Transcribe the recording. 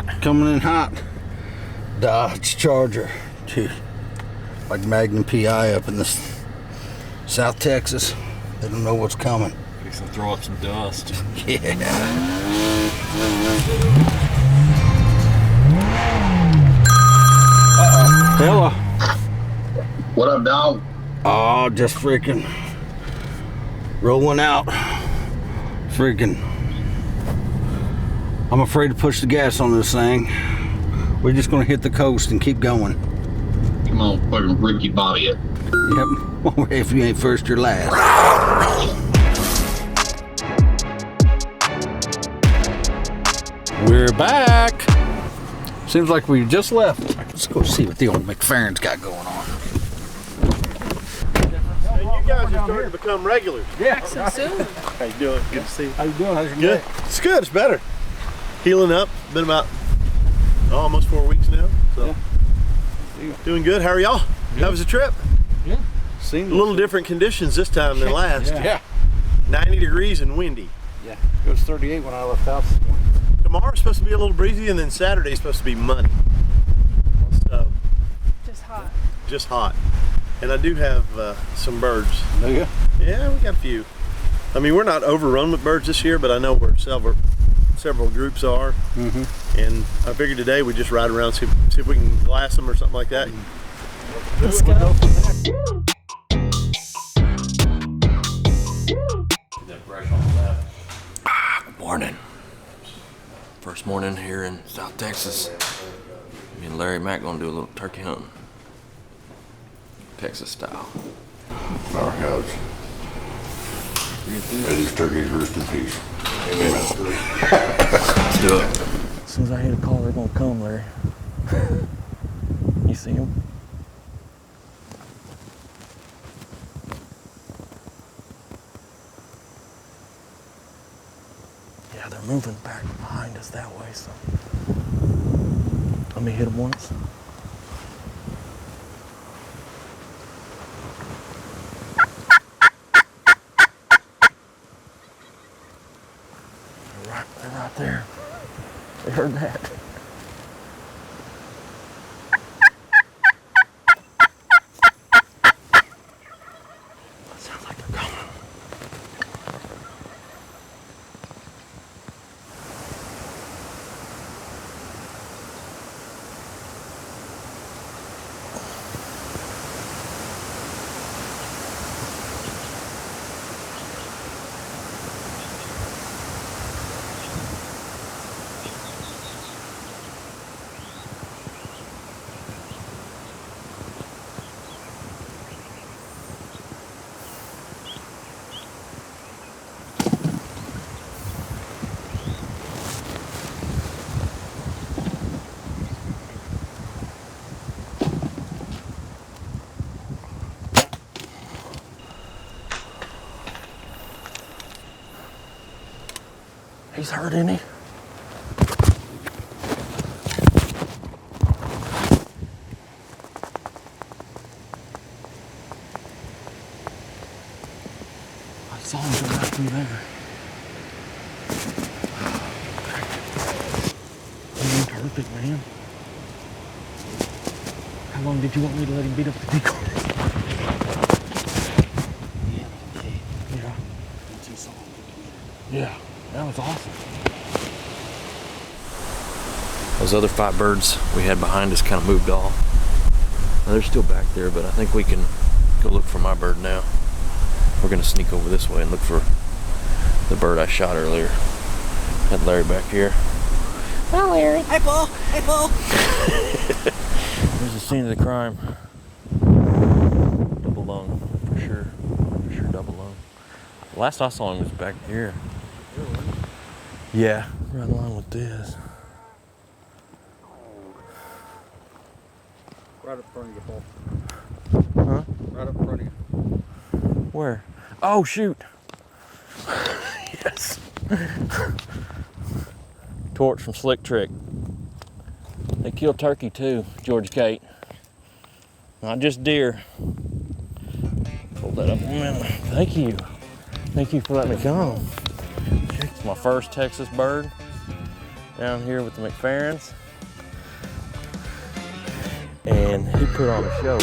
hot. Coming in hot. Dodge Charger. Dude, like Magnum PI up in this South Texas. They don't know what's coming. He's gonna throw up some dust. Yeah. Hello. What up, dog? Oh, just freaking rolling out. Freaking. I'm afraid to push the gas on this thing. We're just gonna hit the coast and keep going. Come on, fucking Ricky Bobby it. Yep. If you ain't first, you're last. We're back. Seems like we just left. Let's go see what the old McFerrin's got going on. And you guys are starting to become regulars. Yeah. So soon. How you doing? Good to see you. How you doing? How's your Good. neck? It's good. It's better. Healing up. Been about almost 4 weeks now. So Yeah. doing good. How are y'all? How was the trip? Yeah. A little different conditions this time than last. Yeah. 90 degrees and windy. Yeah. It was 38 when I left house this morning. Tomorrow's supposed to be a little breezy, and then Saturday's supposed to be muddy. So Just hot. just hot. And I do have some birds. There you go. Yeah, we got a few. I mean, we're not overrun with birds this year, but I know where several groups are. Mm-hmm. And I figured today we'd just ride around, see if we can glass them or something like that. Let's go. Good morning. First morning here in South Texas. Me and Larry Mack gonna do a little turkey hunting. Texas style. Our house. And these turkeys roost in peace. Let's do it. As soon as I hit a call, they're gonna come, Larry. You see them? Yeah, they're moving back behind us that way, so. Let me hit them once. They're right there. They heard that. Sounds like they're coming. He's hurt, isn't he? I saw him go right through there. Man, perfect, man. How long did you want me to let him beat up the decoy? Yeah. Yeah, that was awesome. Those other 5 birds we had behind us kind of moved off. Now, they're still back there, but I think we can go look for my bird now. We're gonna sneak over this way and look for the bird I shot earlier. Had Larry back here. Hi, Larry. Hi, Paul. Hi, Paul. There's the scene of the crime. Double lung, for sure. For sure, double lung. The last I saw him was back here. Yeah, right along with this. Right up front of you, Paul. Huh? Right up front of you. Where? Oh, shoot. Yes. Torch from Slick Trick. They kill turkey too, George Kate. Not just deer. Hold that up a minute. Thank you. Thank you for letting me come. It's my first Texas bird down here with the McFerrins. And he put on a show.